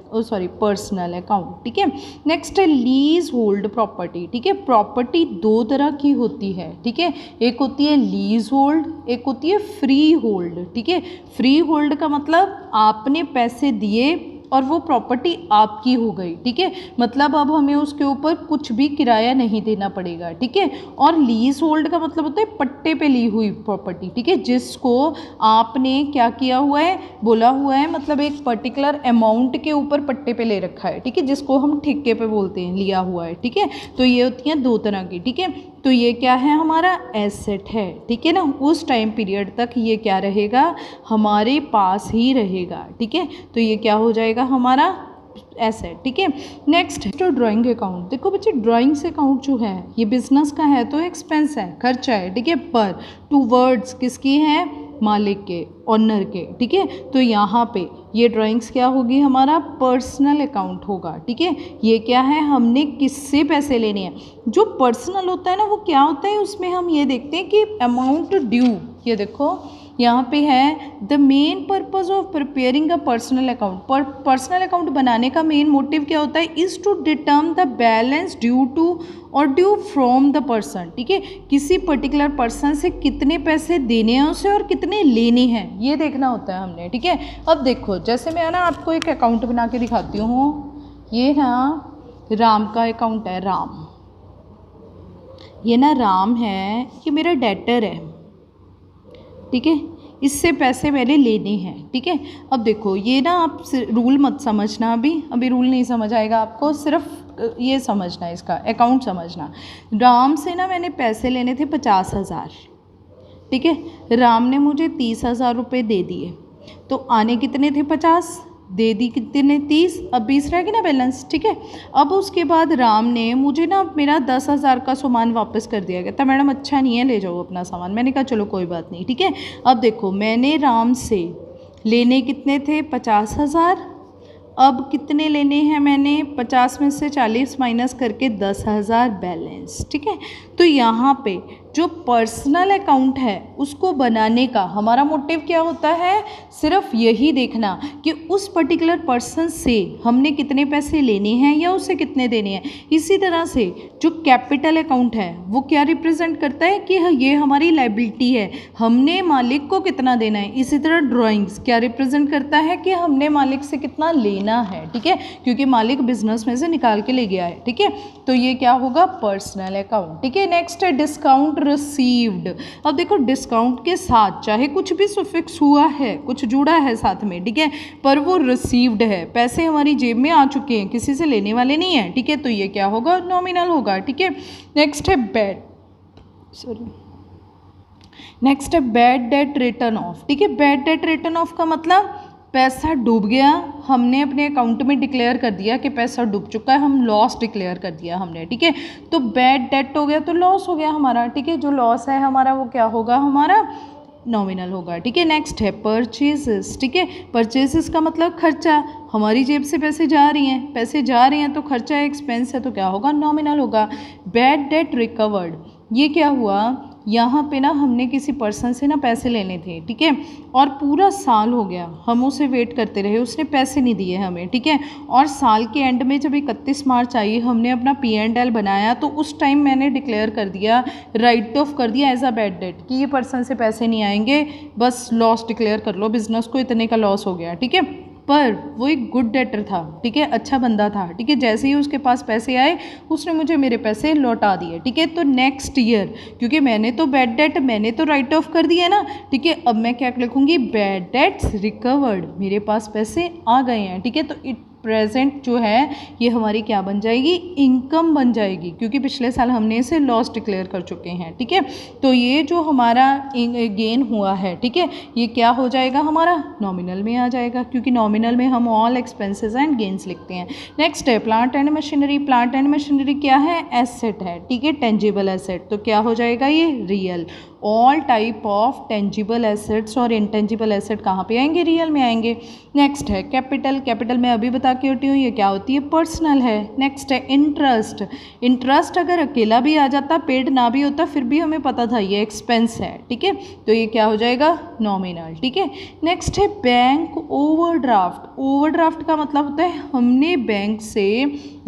पर्सनल अकाउंट, ठीक है। नेक्स्ट है लीज होल्ड प्रॉपर्टी, ठीक है। प्रॉपर्टी 2 तरह की होती है, ठीक है, एक होती है लीज होल्ड, एक होती है फ्री होल्ड, ठीक है। फ्री होल्ड का मतलब आपने पैसे दिए और वो प्रॉपर्टी आपकी हो गई, ठीक है, मतलब अब हमें उसके ऊपर कुछ भी किराया नहीं देना पड़ेगा, ठीक है। और लीज होल्ड का मतलब होता है पट्टे पे ली हुई प्रॉपर्टी, ठीक है, जिसको आपने क्या किया हुआ है, बोला हुआ है, मतलब एक पर्टिकुलर अमाउंट के ऊपर पट्टे पे ले रखा है, ठीक है, जिसको हम ठेके पे बोलते हैं, लिया हुआ है, ठीक है। तो ये होती हैं 2 तरह की, ठीक है। तो ये क्या है, हमारा एसेट है, ठीक है ना। उस टाइम पीरियड तक ये क्या रहेगा, हमारे पास ही रहेगा, ठीक है। तो ये क्या हो जाएगा, हमारा एसेट, ठीक है। नेक्स्ट तो ड्राइंग अकाउंट। देखो बच्चे, ड्राइंग्स अकाउंट जो है ये बिजनेस का है तो एक्सपेंस है, खर्चा है, ठीक है। पर टू वर्ड्स किसकी है, मालिक के, ऑनर के, ठीक है। तो यहाँ पे ये ड्राइंग्स क्या होगी, हमारा पर्सनल अकाउंट होगा, ठीक है। ये क्या है, हमने किससे पैसे लेने हैं। जो पर्सनल होता है ना, वो क्या होता है, उसमें हम ये देखते हैं कि अमाउंट ड्यू, ये देखो यहाँ पे है the main purpose of preparing a personal account. पर पर्सनल अकाउंट बनाने का मेन मोटिव क्या होता है, is to determine the balance due to और ड्यू फ्रॉम द पर्सन, ठीक है। किसी पर्टिकुलर पर्सन से कितने पैसे देने हैं उसे और कितने लेने हैं, ये देखना होता है हमने, ठीक है। अब देखो, जैसे मैं ना आपको एक अकाउंट बना के दिखाती हूँ। ये ना राम का अकाउंट है, राम, ये ना राम है, ये मेरा डेटर है, ठीक है। इससे पैसे मैंने लेने हैं, ठीक है। अब देखो, ये ना आप रूल मत समझना, अभी रूल नहीं समझ आएगा आपको, सिर्फ ये समझना है, इसका अकाउंट समझना। राम से ना मैंने पैसे लेने थे 50,000, ठीक है। राम ने मुझे 30,000 रुपये दे दिए, तो आने कितने थे, 50, दे दी कितने, 30, अब 20 रह गया ना बैलेंस, ठीक है। अब उसके बाद राम ने मुझे ना मेरा 10,000 का सामान वापस कर दिया गया था, मैडम अच्छा नहीं है, ले जाओ अपना सामान। मैंने कहा चलो कोई बात नहीं, ठीक है। अब देखो, मैंने राम से लेने कितने थे, 50,000। अब कितने लेने हैं मैंने, 50 में से 40 माइनस करके 10,000 बैलेंस, ठीक है। तो यहाँ पे जो पर्सनल अकाउंट है उसको बनाने का हमारा मोटिव क्या होता है, सिर्फ यही देखना कि उस पर्टिकुलर पर्सन से हमने कितने पैसे लेने हैं या उसे कितने देने हैं। इसी तरह से जो कैपिटल अकाउंट है वो क्या रिप्रेजेंट करता है कि ये हमारी लायबिलिटी है, हमने मालिक को कितना देना है। इसी तरह ड्राइंग्स क्या रिप्रेजेंट करता है कि हमने मालिक से कितना लेना है, ठीक है, क्योंकि मालिक बिजनेस में से निकाल के ले गया है, ठीक है। तो ये क्या होगा, पर्सनल अकाउंट, ठीक है। नेक्स्ट है डिस्काउंट रिसीव्ड। अब देखो, डिस्काउंट के साथ चाहे कुछ भी सुफिक्स हुआ है, कुछ जुड़ा है साथ में, ठीक है, पर वो रिसीव्ड है, पैसे हमारी जेब में आ चुके हैं, किसी से लेने वाले नहीं है, ठीक है। तो ये क्या होगा, नॉमिनल होगा, ठीक है। नेक्स्ट है नेक्स्ट है बैड डेट रिटर्न ऑफ, ठीक है। बैड डेट रिटर्न ऑफ का मतलब पैसा डूब गया, हमने अपने अकाउंट में डिक्लेयर कर दिया कि पैसा डूब चुका है, हम लॉस डिक्लेयर कर दिया हमने, ठीक है। तो बैड डेट हो गया तो लॉस हो गया हमारा, ठीक है। जो लॉस है हमारा वो क्या होगा, हमारा नॉमिनल होगा, ठीक है। नेक्स्ट है परचेजेस, ठीक है। परचेजेस का मतलब खर्चा, हमारी जेब से पैसे जा रही हैं तो खर्चा एक्सपेंस है तो क्या होगा, नॉमिनल होगा। बैड डेट रिकवर्ड, ये क्या हुआ, यहाँ पे ना हमने किसी पर्सन से ना पैसे लेने थे, ठीक है, और पूरा साल हो गया हम उसे वेट करते रहे, उसने पैसे नहीं दिए हमें, ठीक है। और साल के एंड में जब 31 मार्च आई, हमने अपना P&L बनाया, तो उस टाइम मैंने डिक्लेयर कर दिया, राइट ऑफ कर दिया एज अ बैड डेट कि ये पर्सन से पैसे नहीं आएंगे, बस लॉस डिक्लेयर कर लो, बिजनेस को इतने का लॉस हो गया, ठीक है। पर वो एक गुड डेटर था, ठीक है, अच्छा बंदा था, ठीक है। जैसे ही उसके पास पैसे आए उसने मुझे मेरे पैसे लौटा दिए, ठीक है। तो नेक्स्ट ईयर, क्योंकि मैंने तो बैड डेट मैंने तो राइट ऑफ कर दिया ना, ठीक है, अब मैं क्या लिखूंगी, बैड डेट्स रिकवर्ड, मेरे पास पैसे आ गए हैं, ठीक है। तो इट प्रेजेंट जो है ये हमारी क्या बन जाएगी, इनकम बन जाएगी, क्योंकि पिछले साल हमने इसे लॉस डिक्लेयर कर चुके हैं, ठीक है। तो ये जो हमारा गेन हुआ है, ठीक है, ये क्या हो जाएगा, हमारा नॉमिनल में आ जाएगा, क्योंकि नॉमिनल में हम ऑल एक्सपेंसेस एंड गेन्स लिखते हैं। नेक्स्ट है plant and machinery. Plant and machinery क्या है, एसेट है, ठीक है, टेंजिबल एसेट, तो क्या हो जाएगा, ये real. All type of tangible assets और इंटेंजिबल एसेट कहाँ पे आएंगे, रियल में आएंगे। नेक्स्ट है कैपिटल। कैपिटल मैं अभी बता के हटी हूँ, ये क्या होती है, पर्सनल है। नेक्स्ट है इंटरेस्ट। इंटरेस्ट अगर अकेला भी आ जाता, पेड ना भी होता, फिर भी हमें पता था ये एक्सपेंस है, ठीक है, तो ये क्या हो जाएगा, नॉमिनल, ठीक है। नेक्स्ट है बैंक ओवरड्राफ्ट। ओवरड्राफ्ट का मतलब होता है हमने बैंक से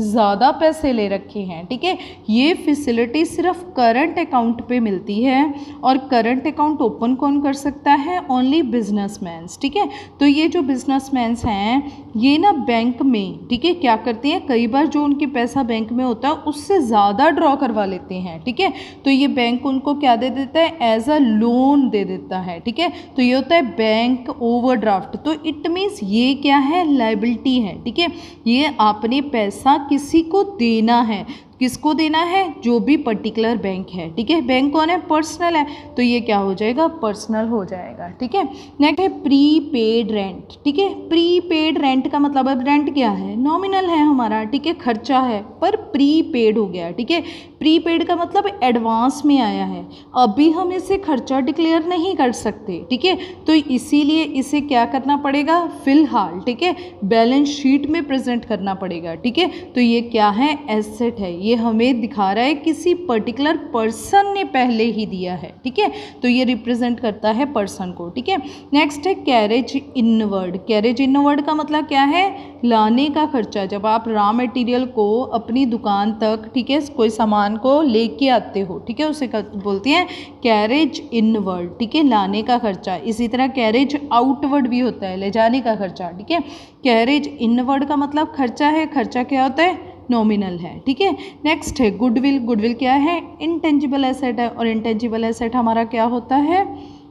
ज़्यादा पैसे ले रखे हैं, ठीक है। ये फैसिलिटी सिर्फ करंट अकाउंट पे मिलती है, और करंट अकाउंट ओपन कौन कर सकता है, ओनली बिजनेसमैन्स, ठीक है। तो ये जो बिजनेसमैन्स हैं ये ना बैंक में, ठीक है, क्या करते हैं, कई बार जो उनके पैसा बैंक में होता है उससे ज़्यादा ड्रॉ करवा लेते हैं, ठीक है। तो ये बैंक उनको क्या दे देता है, एज अ लोन दे देता है, ठीक है। तो ये होता है बैंक ओवरड्राफ्ट। तो इट मीन्स ये क्या है, लायबिलिटी है, ठीक है, ये आपने पैसा किसी को देना है, किसको देना है? जो भी पर्टिकुलर बैंक है, ठीक है। बैंक कौन है? पर्सनल है, तो ये क्या हो जाएगा? पर्सनल हो जाएगा, ठीक है। नेक्स्ट है प्रीपेड रेंट, ठीक है। प्रीपेड रेंट का मतलब अब रेंट क्या है? नॉमिनल है हमारा, ठीक है, खर्चा है पर प्रीपेड हो गया, ठीक है। प्रीपेड का मतलब एडवांस में आया है, अभी हम इसे खर्चा डिक्लेयर नहीं कर सकते, ठीक है। तो इसीलिए इसे क्या करना पड़ेगा? फिलहाल, ठीक है, बैलेंस शीट में प्रेजेंट करना पड़ेगा, ठीक है। तो ये क्या है? एसेट है। ये हमें दिखा रहा है किसी पर्टिकुलर पर्सन ने पहले ही दिया है, ठीक है। तो ये रिप्रेजेंट करता है पर्सन को, ठीक है। नेक्स्ट है कैरेज इनवर्ड। कैरेज इनवर्ड का मतलब क्या है? लाने का खर्चा। जब आप रॉ मटेरियल को अपनी दुकान तक, ठीक है, कोई सामान को लेके आते हो, ठीक है, उसे बोलते हैं कैरेज इनवर्ड, ठीक है, लाने का खर्चा। इसी तरह कैरेज आउटवर्ड भी होता है, ले जाने का खर्चा, ठीक है। कैरेज इनवर्ड का मतलब खर्चा है, खर्चा क्या होता है? नॉमिनल है, ठीक है। नेक्स्ट है गुडविल। गुडविल क्या है? इंटेंजिबल एसेट है, और इंटेंजिबल एसेट हमारा क्या होता है?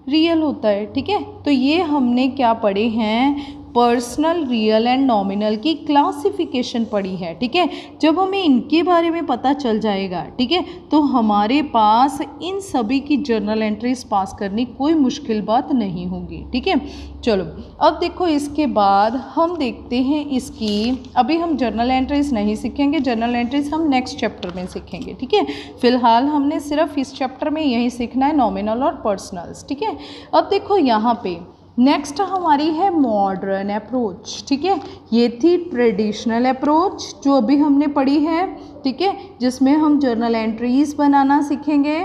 रियल होता है, ठीक है। तो ये हमने क्या पढ़े हैं? पर्सनल, रियल एंड नॉमिनल की क्लासिफिकेशन पढ़ी है, ठीक है। जब हमें इनके बारे में पता चल जाएगा, ठीक है, तो हमारे पास इन सभी की जर्नल एंट्रीज पास करनी कोई मुश्किल बात नहीं होगी, ठीक है। चलो अब देखो, इसके बाद हम देखते हैं इसकी, अभी हम जर्नल एंट्रीज नहीं सीखेंगे, जर्नल एंट्रीज हम नेक्स्ट चैप्टर में सीखेंगे, ठीक है। फिलहाल हमने सिर्फ इस चैप्टर में यही सीखना है, नॉमिनल और पर्सनल्स, ठीक है। अब देखो यहाँ पे नेक्स्ट हमारी है मॉडर्न अप्रोच, ठीक है। ये थी ट्रेडिशनल अप्रोच जो अभी हमने पढ़ी है, ठीक है, जिसमें हम जर्नल एंट्रीज बनाना सीखेंगे।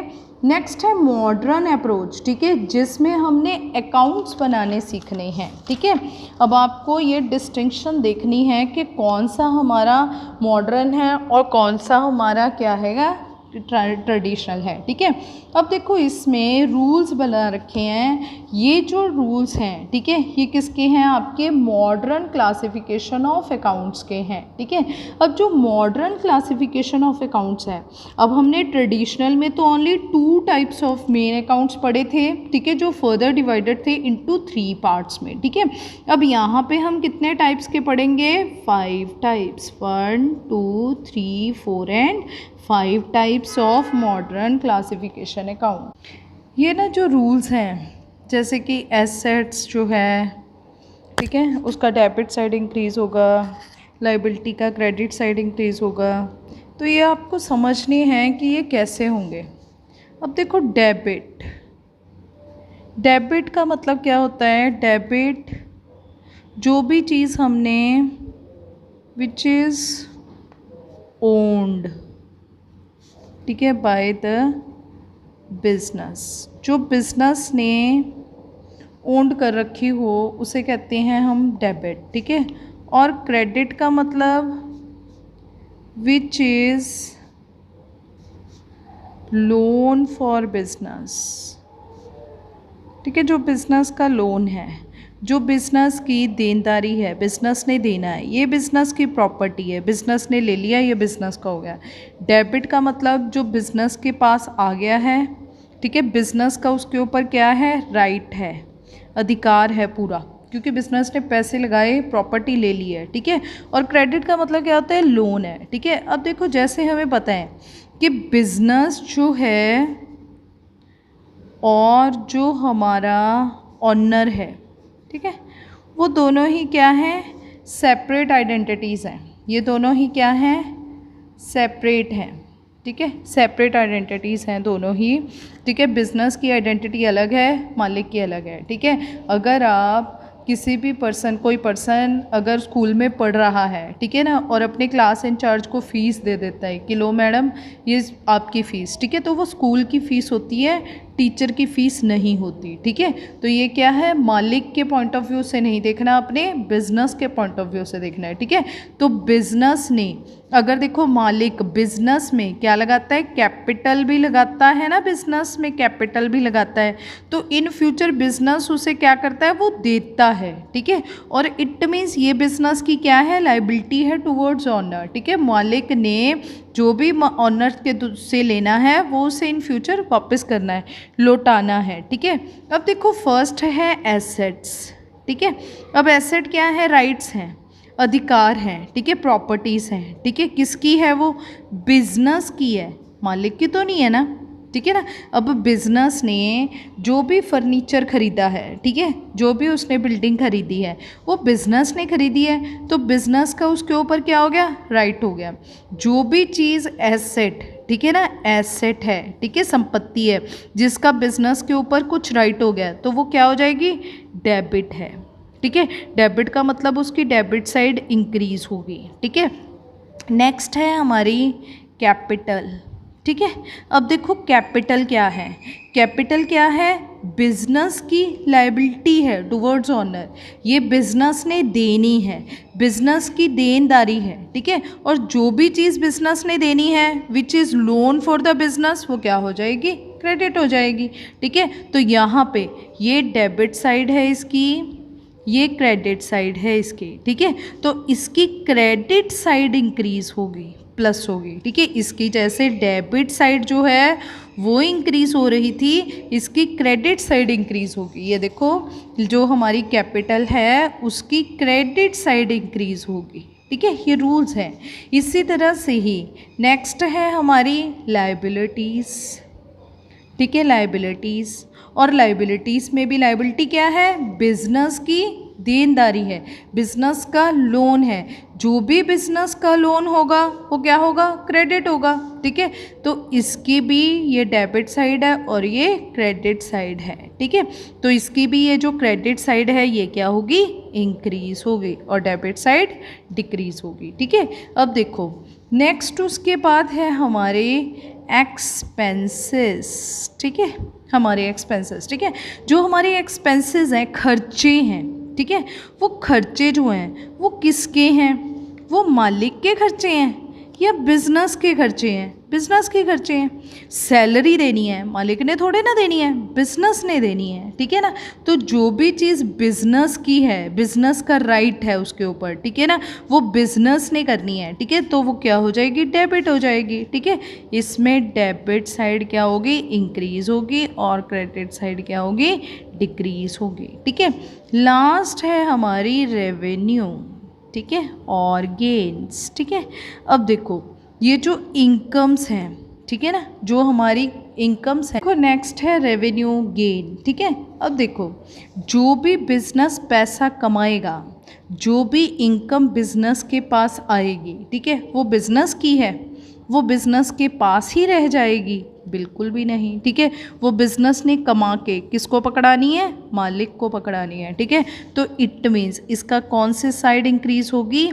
नेक्स्ट है मॉडर्न अप्रोच, ठीक है, जिसमें हमने अकाउंट्स बनाने सीखने हैं, ठीक है। अब आपको ये डिस्टिंक्शन देखनी है कि कौन सा हमारा मॉडर्न है और कौन सा हमारा क्या हैगा? ट्रेडिशनल है, ठीक है। अब देखो इसमें रूल्स बना रखे हैं, ये जो रूल्स हैं, ठीक है, ये किसके हैं? आपके मॉडर्न क्लासिफिकेशन ऑफ अकाउंट्स के हैं, ठीक है। अब जो मॉडर्न क्लासिफिकेशन ऑफ अकाउंट्स है, अब हमने ट्रेडिशनल में तो only 2 types of main accounts पढ़े थे, ठीक है, जो फर्दर डिवाइडेड थे इनटू 3 पार्ट्स में, ठीक है। अब यहाँ पे हम कितने टाइप्स के पढ़ेंगे? 5 types, 1 2 3 4 and 5 types of modern classification account. ये ना जो रूल्स हैं, जैसे कि एसेट्स जो है, ठीक है, उसका डेबिट साइड इंक्रीज़ होगा, लाइबिलिटी का क्रेडिट साइड इंक्रीज़ होगा, तो ये आपको समझने हैं कि ये कैसे होंगे। अब देखो डेबिट, डेबिट का मतलब क्या होता है? डेबिट जो भी चीज़ हमने विच इज़ ओन्ड, ठीक है, बाय द बिजनेस, जो बिजनेस ने ओन्ड कर रखी हो उसे कहते हैं हम डेबिट, ठीक है। और क्रेडिट का मतलब which is loan for business, ठीक है, जो बिजनेस का लोन है, जो बिज़नेस की देनदारी है, बिज़नेस ने देना है, ये बिज़नेस की प्रॉपर्टी है, बिज़नेस ने ले लिया, ये बिज़नेस का हो गया। डेबिट का मतलब जो बिज़नेस के पास आ गया है, ठीक है, बिज़नेस का उसके ऊपर क्या है? राइट है, अधिकार है पूरा, क्योंकि बिज़नेस ने पैसे लगाए, प्रॉपर्टी ले ली है, ठीक है। और क्रेडिट का मतलब क्या होता है? लोन है, ठीक है। अब देखो जैसे हमें पता है कि बिज़नेस जो है और जो हमारा ऑनर है, ठीक है, वो दोनों ही क्या हैं? सेपरेट आइडेंटिटीज़ हैं। ये दोनों ही क्या हैं? सेपरेट हैं, ठीक है, सेपरेट आइडेंटिटीज़ हैं दोनों ही, ठीक है। बिज़नेस की आइडेंटिटी अलग है, मालिक की अलग है, ठीक है। अगर आप किसी भी पर्सन, कोई पर्सन अगर स्कूल में पढ़ रहा है, ठीक है ना, और अपने क्लास इंचार्ज को फ़ीस दे देता है कि लो मैडम ये आपकी फ़ीस, ठीक है, तो वो स्कूल की फ़ीस होती है, टीचर की फ़ीस नहीं होती, ठीक है। तो ये क्या है? मालिक के पॉइंट ऑफ व्यू से नहीं देखना, अपने बिजनेस के पॉइंट ऑफ व्यू से देखना है, ठीक है। तो बिजनेस ने अगर देखो, मालिक बिजनेस में क्या लगाता है? कैपिटल भी लगाता है ना, बिजनेस में कैपिटल भी लगाता है, तो इन फ्यूचर बिजनेस उसे क्या करता है? वो देता है, ठीक है। और इट मीन्स ये बिजनेस की क्या है? लाइबिलिटी है टुवर्ड्स ऑनर, ठीक है। मालिक ने जो भी ऑनर के से लेना है वो उसे इन फ्यूचर वापस करना है, लौटाना है, ठीक है। अब देखो फर्स्ट है एसेट्स, ठीक है। अब एसेट क्या है? राइट्स हैं। अधिकार हैं, ठीक है, प्रॉपर्टीज़ हैं, ठीक है, किसकी है वो, बिजनेस की है, मालिक की तो नहीं है ना, ठीक है ना। अब बिजनेस ने जो भी फर्नीचर खरीदा है, ठीक है, जो भी उसने बिल्डिंग खरीदी है वो बिजनेस ने खरीदी है, तो बिजनेस का उसके ऊपर क्या हो गया, राइट हो गया। जो भी चीज़ एसेट, ठीक है ना, एसेट है, ठीक है, संपत्ति है, जिसका बिजनेस के ऊपर कुछ राइट हो गया तो वो क्या हो जाएगी, डेबिट है, ठीक है। डेबिट का मतलब उसकी डेबिट साइड इंक्रीज होगी, ठीक है। नेक्स्ट है हमारी कैपिटल, ठीक है। अब देखो कैपिटल क्या है, कैपिटल क्या है, बिजनेस की लायबिलिटी है टुवर्ड्स ऑनर, ये बिजनेस ने देनी है, बिजनेस की देनदारी है, ठीक है। और जो भी चीज़ बिजनेस ने देनी है which is loan for the business, वो क्या हो जाएगी, क्रेडिट हो जाएगी, ठीक है। तो यहाँ पे ये डेबिट साइड है इसकी, ये क्रेडिट साइड है इसकी, ठीक है। तो इसकी क्रेडिट साइड इंक्रीज होगी, प्लस होगी, ठीक है। इसकी जैसे डेबिट साइड जो है वो इंक्रीज हो रही थी, इसकी क्रेडिट साइड इंक्रीज होगी। ये देखो जो हमारी कैपिटल है उसकी क्रेडिट साइड इंक्रीज होगी, ठीक है, ये रूल्स हैं। इसी तरह से ही नेक्स्ट है हमारी लायबिलिटीज़, ठीक है, लायबिलिटीज़। और लायबिलिटीज़ में भी लायबिलिटी क्या है, बिजनेस की देनदारी है, बिजनेस का लोन है, जो भी बिजनेस का लोन होगा वो क्या होगा, क्रेडिट होगा, ठीक है। तो इसकी भी ये डेबिट साइड है और ये क्रेडिट साइड है, ठीक है। तो इसकी भी ये जो क्रेडिट साइड है ये क्या होगी, इंक्रीज होगी, और डेबिट साइड डिक्रीज होगी, ठीक है। अब देखो नेक्स्ट उसके बाद है हमारे एक्सपेंसेस, ठीक है, हमारे एक्सपेंसेस, ठीक है। जो हमारे एक्सपेंसेस हैं, खर्चे हैं, ठीक है, वो खर्चे जो हैं वो किसके हैं, वो मालिक के खर्चे हैं या बिजनेस के खर्चे हैं, बिजनेस के खर्चे हैं। सैलरी देनी है मालिक ने थोड़े ना देनी है, बिजनेस ने देनी है, ठीक है ना। तो जो भी चीज़ बिजनेस की है, बिजनेस का राइट है उसके ऊपर, ठीक है ना, वो बिजनेस ने करनी है, ठीक है, तो वो क्या हो जाएगी, डेबिट हो जाएगी, ठीक है। इसमें डेबिट साइड क्या होगी, इंक्रीज होगी, और क्रेडिट साइड क्या होगी, डिक्रीज होगी, ठीक है। लास्ट है हमारी रेवेन्यू, ठीक है, और गेन्स, ठीक है। अब देखो ये जो इनकम्स हैं, ठीक है ना, जो हमारी इनकम्स हैं, देखो नेक्स्ट है रेवेन्यू गेन, ठीक है। अब देखो जो भी बिजनेस पैसा कमाएगा, जो भी इनकम बिजनेस के पास आएगी, ठीक है, वो बिजनेस की है, वो बिजनेस के पास ही रह जाएगी, बिल्कुल भी नहीं, ठीक है। वो बिजनेस ने कमा के किसको पकड़ानी है, मालिक को पकड़ानी है, ठीक है। तो इट मीन्स इसका कौन से साइड इंक्रीज होगी,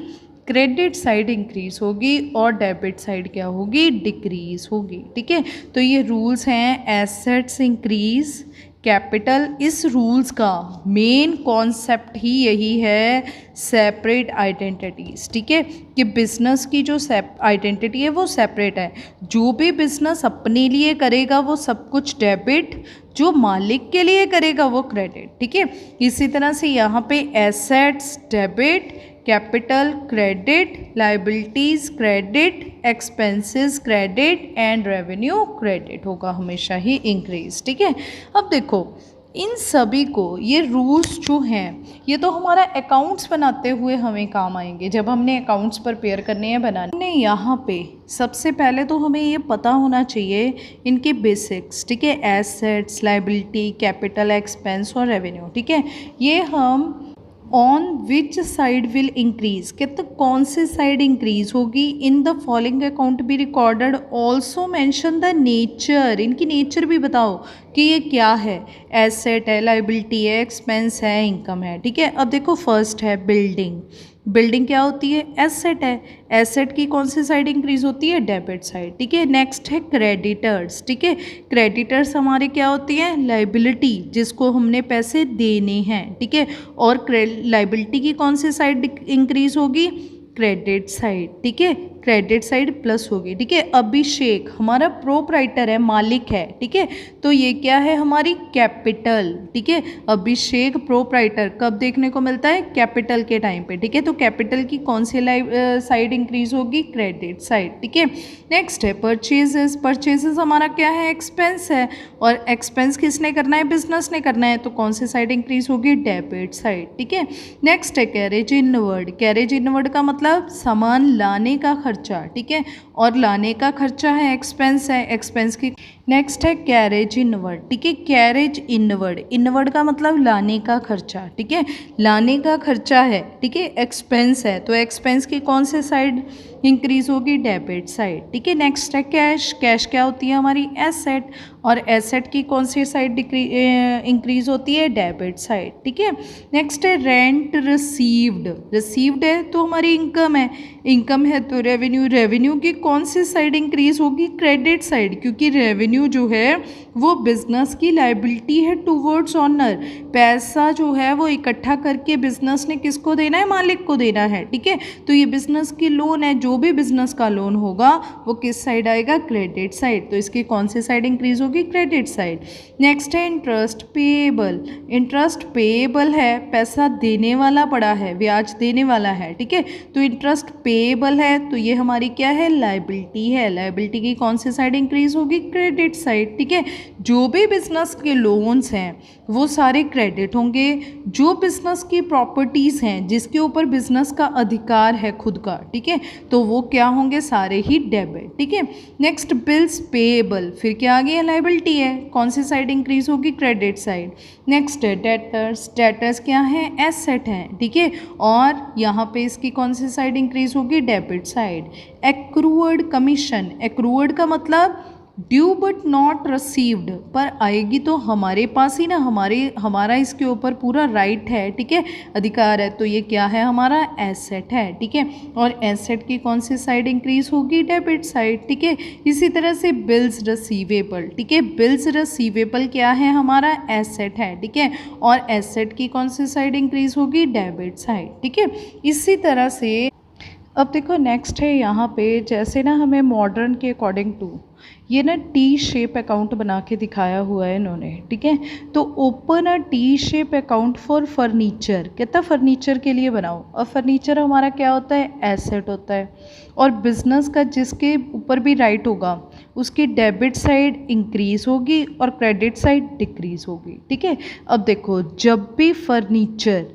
क्रेडिट साइड इंक्रीज होगी, और डेबिट साइड क्या होगी, डिक्रीज होगी, ठीक है। तो ये रूल्स हैं, एसेट्स इंक्रीज, कैपिटल। इस रूल्स का मेन कॉन्सेप्ट ही यही है, सेपरेट आइडेंटिटीज़, ठीक है, कि बिजनेस की जो आइडेंटिटी है वो सेपरेट है। जो भी बिजनेस अपने लिए करेगा वो सब कुछ डेबिट, जो मालिक के लिए करेगा वो क्रेडिट, ठीक है। इसी तरह से यहाँ पे assets debit, capital credit, liabilities credit, expenses credit, and revenue credit होगा हमेशा ही इंक्रीज, ठीक है। अब देखो इन सभी को, ये रूल्स जो हैं ये तो हमारा अकाउंट्स बनाते हुए हमें काम आएंगे, जब हमने अकाउंट्स प्रिपेयर करने हैं, बनाने हमने यहाँ पे सबसे पहले तो हमें ये पता होना चाहिए इनके बेसिक्स, ठीक है, एसेट्स, लाइबिलिटी, कैपिटल, एक्सपेंस और रेवेन्यू, ठीक है। ये हम on which side will increase, कहते कौन से साइड इंक्रीज होगी, in the following account be recorded, also mention the nature, इनकी नेचर भी बताओ कि ये क्या है, एसेट है, लाइबिलिटी है, एक्सपेंस है, इनकम है, ठीक है। अब देखो फर्स्ट है बिल्डिंग, बिल्डिंग क्या होती है, एसेट है, एसेट की कौन सी साइड इंक्रीज होती है, डेबिट साइड, ठीक है। नेक्स्ट है क्रेडिटर्स, ठीक है, क्रेडिटर्स हमारे क्या होती है, लाइबिलिटी, जिसको हमने पैसे देने हैं, ठीक है। और लाइबिलिटी की कौन सी साइड इंक्रीज होगी, क्रेडिट साइड, ठीक है। क्रेडिट साइड प्लस होगी, ठीक है। अभिषेक हमारा प्रोप्राइटर है, मालिक है, ठीक है, तो ये क्या है हमारी कैपिटल, ठीक है। अभिषेक प्रोप्राइटर कब देखने को मिलता है, कैपिटल के टाइम पे, ठीक है। तो कैपिटल की कौन सी साइड इंक्रीज होगी, क्रेडिट साइड, ठीक है। नेक्स्ट है परचेजेस। परचेजेस हमारा क्या है, एक्सपेंस है, और एक्सपेंस किसने करना है, बिजनेस ने करना है, तो कौन सी साइड इंक्रीज होगी, डेबिट साइड, ठीक है। नेक्स्ट है कैरेज इनवर्ड। कैरेज इनवर्ड का मतलब सामान लाने का खर्चा, ठीक है, और लाने का खर्चा है, एक्सपेंस है, एक्सपेंस की। नेक्स्ट है कैरेज इनवर्ड, ठीक है। कैरेज इनवर्ड, इनवर्ड का मतलब लाने का खर्चा, ठीक है, लाने का खर्चा है, ठीक है, एक्सपेंस है, तो एक्सपेंस की कौन से साइड इंक्रीज होगी, डेबिट साइड, ठीक है। नेक्स्ट है कैश। कैश क्या होती है हमारी, एसेट, और एसेट की कौन सी साइड इंक्रीज होती है, डेबिट साइड, ठीक है। नेक्स्ट है रेंट रिसीव्ड। रिसीव्ड है तो हमारी इनकम है, इनकम है तो रेवेन्यू, रेवेन्यू की कौन सी साइड इंक्रीज होगी, क्रेडिट साइड, क्योंकि रेवेन्यू जो है वो बिजनेस की लाइबिलिटी है टूवर्ड्स ऑनर। पैसा जो है वो इकट्ठा करके बिजनेस ने किसको देना है, मालिक को देना है, ठीक है। तो ये बिजनेस की लोन है, जो भी बिजनेस का लोन होगा वो किस साइड आएगा, क्रेडिट साइड, तो इसकी कौन सी साइड इंक्रीज होगी, क्रेडिट साइड। नेक्स्ट है इंटरेस्ट पेएबल। इंटरेस्ट पेएबल है, पैसा देने वाला पड़ा है, ब्याज देने वाला है, ठीक है, तो इंटरेस्ट पेएबल है, तो ये हमारी क्या है, लाइबिलिटी है। लाइबिलिटी की कौन सी साइड इंक्रीज होगी, क्रेडिट साइड, ठीक है। जो भी बिजनेस के लोन्स हैं वो सारे क्रेडिट होंगे। जो बिजनेस की प्रॉपर्टीज़ हैं जिसके ऊपर बिजनेस का अधिकार है खुद का, ठीक है, तो वो क्या होंगे, सारे ही डेबिट, ठीक है। नेक्स्ट बिल्स पेएबल, फिर क्या आ गया, लाइबिलिटी है, कौन सी साइड इंक्रीज होगी, क्रेडिट साइड। नेक्स्ट है डेटर्स। डेटर्स क्या है, एसेट है, ठीक है, और यहाँ पे इसकी कौन सी साइड इंक्रीज होगी, डेबिट साइड। एक्रूअड कमीशन। एक्रूअड का मतलब ड्यू बट नॉट रिसीव्ड, पर आएगी तो हमारे पास ही ना, हमारा इसके ऊपर पूरा राइट है, ठीक है, अधिकार है, तो ये क्या है, हमारा एसेट है, ठीक है, और एसेट की कौन सी साइड इंक्रीज होगी, डेबिट साइड, ठीक है। इसी तरह से बिल्स रिसीवेबल, ठीक है, बिल्स रिसीवेबल क्या है, हमारा एसेट है, ठीक है, और एसेट की कौन सी साइड इंक्रीज होगी, डेबिट साइड, ठीक है। इसी तरह से अब देखो नेक्स्ट है यहाँ पे, जैसे ना हमें मॉडर्न के अकॉर्डिंग टू ये ना टी शेप अकाउंट बना के दिखाया हुआ है इन्होंने, ठीक है। तो open a T shape account for furniture, कहता फर्नीचर के लिए बनाओ। और फर्नीचर हमारा क्या होता है, एसेट होता है, और बिजनेस का जिसके ऊपर भी राइट होगा उसकी डेबिट साइड इंक्रीज होगी और क्रेडिट साइड डिक्रीज होगी, ठीक है। अब देखो जब भी फर्नीचर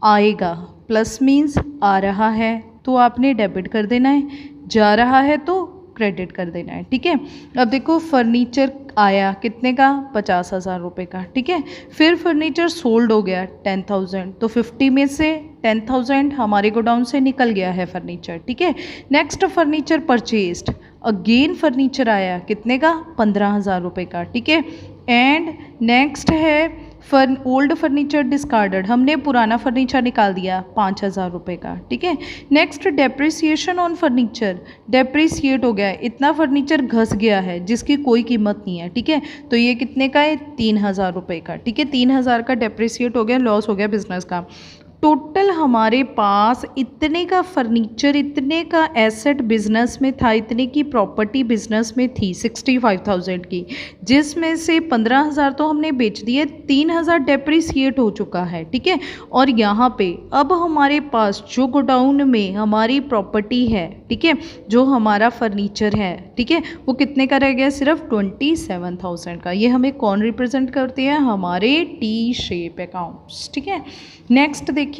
आएगा, प्लस मीन्स आ रहा है तो आपने डेबिट कर देना है, जा रहा है तो क्रेडिट कर देना है, ठीक है। अब देखो फर्नीचर आया कितने का, 50,000 रुपये का, ठीक है। फिर फर्नीचर सोल्ड हो गया 10,000, तो 50 में से 10,000 हमारे गोडाउन से निकल गया है फर्नीचर, ठीक है। Next furniture purchased, again furniture आया कितने का, 15,000 रुपये का, ठीक है। एंड नेक्स्ट है ओल्ड फर्नीचर डिस्कार्डेड, हमने पुराना फर्नीचर निकाल दिया 5,000 रुपये का, ठीक है। Next depreciation on furniture, depreciate हो गया, इतना फर्नीचर घस गया है जिसकी कोई कीमत नहीं है, ठीक है, तो ये कितने का है, 3,000 रुपये का, ठीक है। 3,000 का डेप्रिसिएट हो गया, लॉस हो गया बिजनेस का। टोटल हमारे पास इतने का फर्नीचर, इतने का एसेट बिजनेस में था, इतने की प्रॉपर्टी बिजनेस में थी 65,000 की, जिसमें से 15,000 तो हमने बेच दिए, 3,000 डेप्रिसिएट हो चुका है, ठीक है। और यहाँ पे अब हमारे पास जो गोडाउन में हमारी प्रॉपर्टी है, ठीक है, जो हमारा फर्नीचर है, ठीक है, वो कितने का रह गया, सिर्फ 27,000 का। ये हमें कौन रिप्रेजेंट करते हैं, हमारे टी शेप अकाउंट्स, ठीक है। नेक्स्ट देखिए,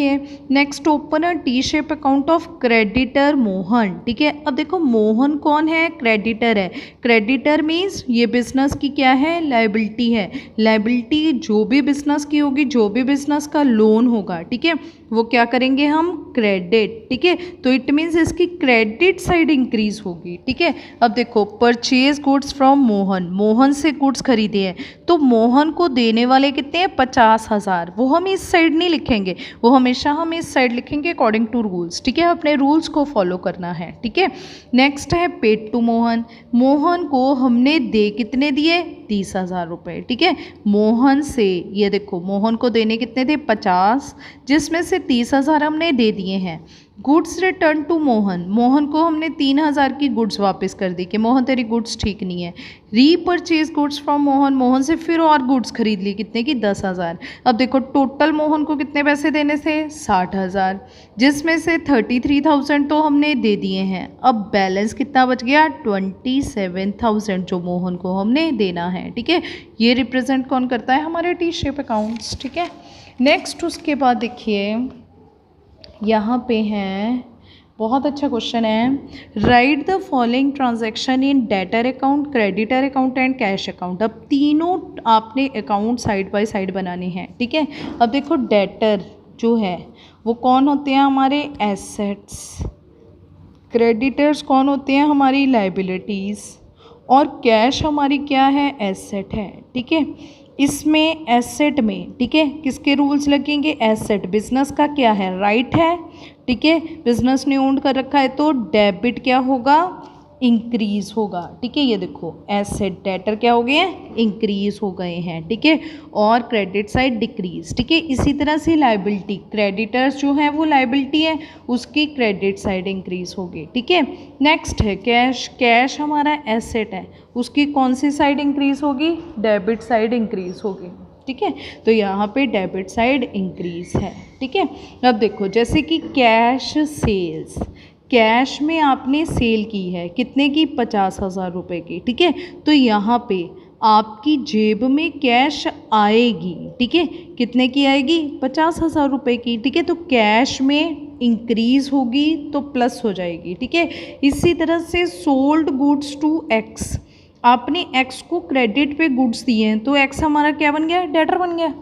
next open a T shape account of creditor Mohan, ठीक है। अब देखो मोहन कौन है, क्रेडिटर है। क्रेडिटर मीन्स ये बिजनेस की क्या है, लाइबिलिटी है। लाइबिलिटी जो भी बिजनेस की होगी, जो भी बिजनेस का लोन होगा, ठीक है, वो क्या करेंगे हम, क्रेडिट, ठीक है। तो इट मीन्स इसकी क्रेडिट साइड इंक्रीज होगी, ठीक है। अब देखो purchase goods from Mohan, Mohan से गुड्स खरीदे हैं, तो मोहन को देने वाले कितने हैं, 50,000। वो हम इस साइड नहीं लिखेंगे, वो हमेशा हम इस साइड लिखेंगे अकॉर्डिंग टू रूल्स, ठीक है, अपने रूल्स को फॉलो करना है, ठीक है। नेक्स्ट है पेड टू मोहन, मोहन को हमने दे कितने दिए, 30,000 रुपये, ठीक है। मोहन से ये देखो मोहन को देने कितने थे, 50, जिसमें से 30,000 हमने दे दिए हैं। Goods return to Mohan, Mohan को हमने 3,000 की गुड्स वापस कर दी कि मोहन तेरी गुड्स ठीक नहीं है। Repurchase goods from Mohan, Mohan से फिर और गुड्स खरीद ली कितने की 10,000। अब देखो टोटल मोहन को कितने पैसे देने थे 60,000, जिसमें से 33,000 तो हमने दे दिए हैं। अब बैलेंस कितना बच गया 27,000 जो मोहन को हमने देना है। ठीक है, ये रिप्रेजेंट कौन करता है हमारे टी शेप अकाउंट्स। ठीक है, नेक्स्ट उसके बाद देखिए यहाँ पे हैं, बहुत अच्छा क्वेश्चन है। Right the following transaction in debtor account, creditor account and cash account. अब तीनों आपने अकाउंट साइड बाय साइड बनाने हैं। ठीक है, अब देखो डेटर जो है वो कौन होते हैं हमारे एसेट्स, क्रेडिटर्स कौन होते हैं हमारी लाइबिलिटीज़, और कैश हमारी क्या है एसेट है। ठीक है, इसमें एसेट में ठीक है किसके रूल्स लगेंगे, एसेट बिजनेस का क्या है राइट है। ठीक है, बिजनेस ने ओन कर रखा है तो डेबिट क्या होगा इंक्रीज होगा। ठीक है, ये देखो एसेट डेटर क्या हो गए हैं इंक्रीज हो गए हैं। ठीक है, और क्रेडिट साइड डिक्रीज। ठीक है, इसी तरह से लाइबिलिटी, क्रेडिटर्स जो है वो लाइबिलिटी है उसकी क्रेडिट साइड इंक्रीज होगी। ठीक है, नेक्स्ट है कैश, कैश हमारा एसेट है उसकी कौन सी साइड इंक्रीज होगी, डेबिट साइड इंक्रीज होगी। ठीक है, तो यहाँ पे डेबिट साइड इंक्रीज है। ठीक है, अब देखो जैसे कि कैश सेल्स, कैश में आपने सेल की है कितने की 50,000 रुपये की। ठीक है, तो यहाँ पे आपकी जेब में कैश आएगी। ठीक है, कितने की आएगी 50,000 रुपये की। ठीक है, तो कैश में इंक्रीज होगी तो प्लस हो जाएगी। ठीक है, इसी तरह से सोल्ड गुड्स टू एक्स, आपने एक्स को क्रेडिट पे गुड्स दिए हैं तो एक्स हमारा क्या बन गया डेटर बन गया।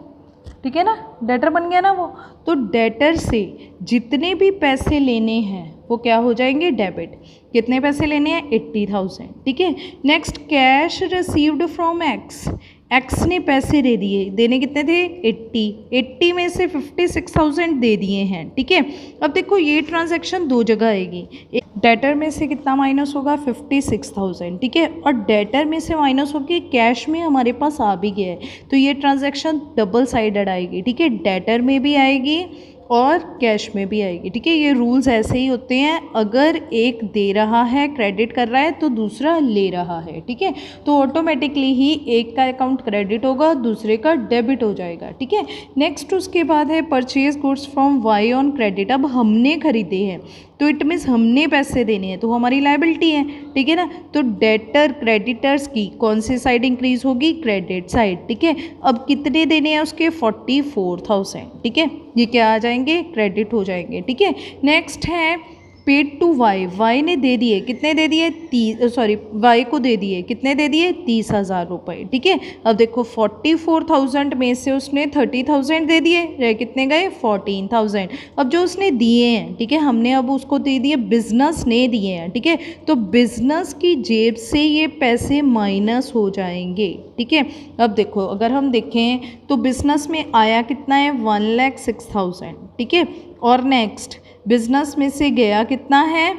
ठीक है ना, डेटर बन गया ना वो, तो डेटर से जितने भी पैसे लेने हैं वो क्या हो जाएंगे डेबिट। कितने पैसे लेने हैं 80,000। ठीक है, next cash received from x, x ने पैसे दे दिए, देने कितने थे 80 में से 56,000 दे दिए हैं। ठीक है, अब देखो ये ट्रांजैक्शन दो जगह आएगी, डेटर में से कितना माइनस होगा 56,000। ठीक है, और डेटर में से माइनस होकर कैश में हमारे पास आ भी गया है तो ये ट्रांजैक्शन डबल साइडेड आएगी। ठीक है, डेटर में भी आएगी और कैश में भी आएगी। ठीक है, ये रूल्स ऐसे ही होते हैं, अगर एक दे रहा है क्रेडिट कर रहा है तो दूसरा ले रहा है। ठीक है, तो ऑटोमेटिकली ही एक का अकाउंट क्रेडिट होगा दूसरे का डेबिट हो जाएगा। ठीक है, नेक्स्ट उसके बाद है purchase goods from Y on credit. अब हमने खरीदे हैं तो इट मीन्स हमने पैसे देने हैं तो हमारी लाइबिलिटी है। ठीक है ना, तो डेटर क्रेडिटर्स की कौन सी साइड इंक्रीज होगी क्रेडिट साइड। ठीक है, अब कितने देने हैं उसके 44,000। ठीक है, ये क्या आ जाएंगे क्रेडिट हो जाएंगे। ठीक है, नेक्स्ट है पेड टू वाई, वाई ने दे दिए कितने दे दिए वाई को दे दिए कितने दे दिए 30,000 रुपये। ठीक है, अब देखो 44,000 में से उसने 30,000 दे दिए, रह कितने गए 14,000। अब जो उसने दिए हैं ठीक है हमने अब उसको दे दिए, बिजनेस ने दिए हैं। ठीक है, तो बिजनेस की जेब से ये पैसे माइनस हो जाएंगे। ठीक है, अब देखो अगर हम देखें तो बिजनेस में आया कितना है 1,06,000। ठीक है, और नेक्स्ट बिजनेस में से गया कितना है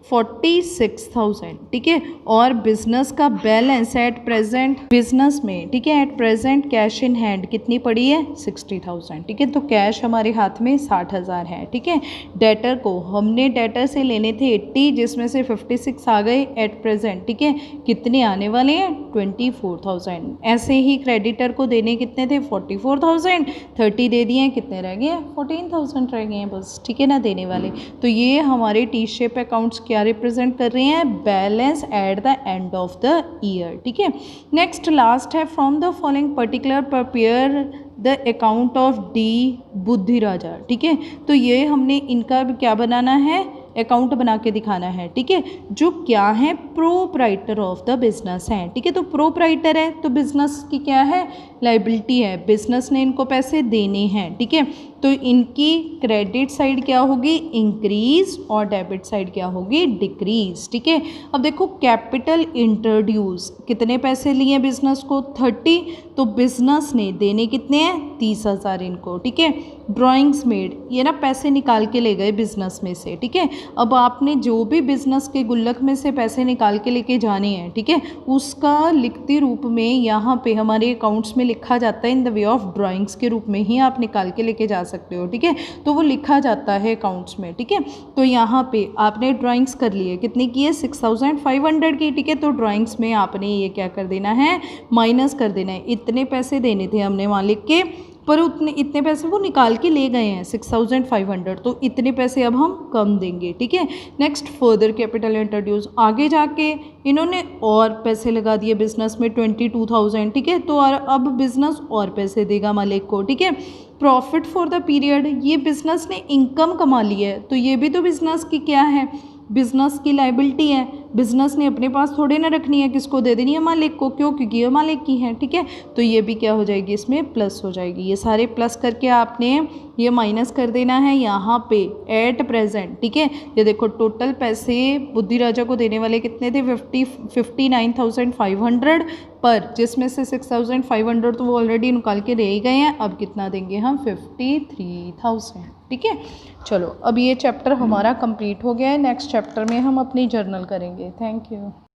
46,000। ठीक है, और बिजनेस का बैलेंस एट प्रेजेंट बिजनेस में ठीक है at present cash in hand कितनी पड़ी है 60,000। ठीक है, तो कैश हमारे हाथ में 60,000 है। ठीक है, डेटर को हमने डेटर से लेने थे 80 जिसमें से 56 आ गए एट प्रेजेंट। ठीक है, कितने आने वाले हैं 24,000। ऐसे ही क्रेडिटर को देने कितने थे 44,000, 30 दे दिए कितने रह गए 14,000 रह गए हैं बस। ठीक है ना देने वाले, तो ये हमारे टी शेप अकाउंट्स क्या रिप्रेजेंट कर रहे हैं balance at the end of the year. ठीक है, नेक्स्ट लास्ट है from the following particular prepare the account of D बुद्धि राजा। ठीक है, तो ये हमने इनका क्या बनाना है अकाउंट बना के दिखाना है। ठीक है, जो क्या है प्रोप्राइटर ऑफ द बिजनेस है। ठीक है, तो प्रोप्राइटर है तो बिजनेस की क्या है लाइबिलिटी है, बिजनेस ने इनको पैसे देने हैं। ठीक है, तो इनकी क्रेडिट साइड क्या होगी इंक्रीज और डेबिट साइड क्या होगी डिक्रीज। ठीक है, अब देखो कैपिटल इंट्रोड्यूस कितने पैसे लिए बिजनेस को 30, तो बिजनेस ने देने कितने हैं 30,000 इनको। ठीक है, ड्राइंग्स मेड ये ना पैसे निकाल के ले गए बिजनेस में से। ठीक है, अब आपने जो भी बिजनेस के गुल्लक में से पैसे निकाल के लेके जाने हैं ठीक है उसका लिखती रूप में यहाँ पे हमारे अकाउंट्स में लिखा जाता है in the way of drawings के रूप में ही आप निकाल के लेके जा सकते हो, ठीक है। तो वो लिखा जाता है अकाउंट्स में, ठीक है। तो यहाँ पे आपने ड्राइंग्स कर ली है, कितनी की है 6500 की, ठीक है। तो ड्राइंग्स में आपने ये क्या कर देना है, माइनस कर देना है। इतने पैसे देने थे हमने मालिक के, पर इतने पैसे वो निकाल के ले गए हैं 6500, तो इतने पैसे अब हम कम देंगे, ठीक है। नेक्स्ट फर्दर कैपिटल इंट्रोड्यूस, आगे जाके इन्होंने और पैसे लगा दिए बिजनेस में 22,000, ठीक है। तो अब बिजनेस और पैसे देगा मालिक को, ठीक है। प्रॉफिट फॉर द पीरियड, ये बिजनेस ने इनकम कमा ली है, तो ये भी तो बिजनेस की क्या है, बिजनेस की लाइबिलिटी है। बिजनेस ने अपने पास थोड़े ना रखनी है, किसको दे देनी है, मालिक को, क्यों, क्योंकि ये मालिक की है, ठीक है। तो ये भी क्या हो जाएगी, इसमें प्लस हो जाएगी। ये सारे प्लस करके आपने ये माइनस कर देना है यहाँ पे एट प्रेजेंट, ठीक है। ये देखो टोटल पैसे बुद्धि राजा को देने वाले कितने थे, 59,500, पर जिसमें से 6,500 तो वो ऑलरेडी निकाल के दे ही गए हैं। अब कितना देंगे हम, 53,000, ठीक है। चलो अब ये चैप्टर हमारा कंप्लीट हो गया है। नेक्स्ट चैप्टर में हम अपनी जर्नल करेंगे। Thank you.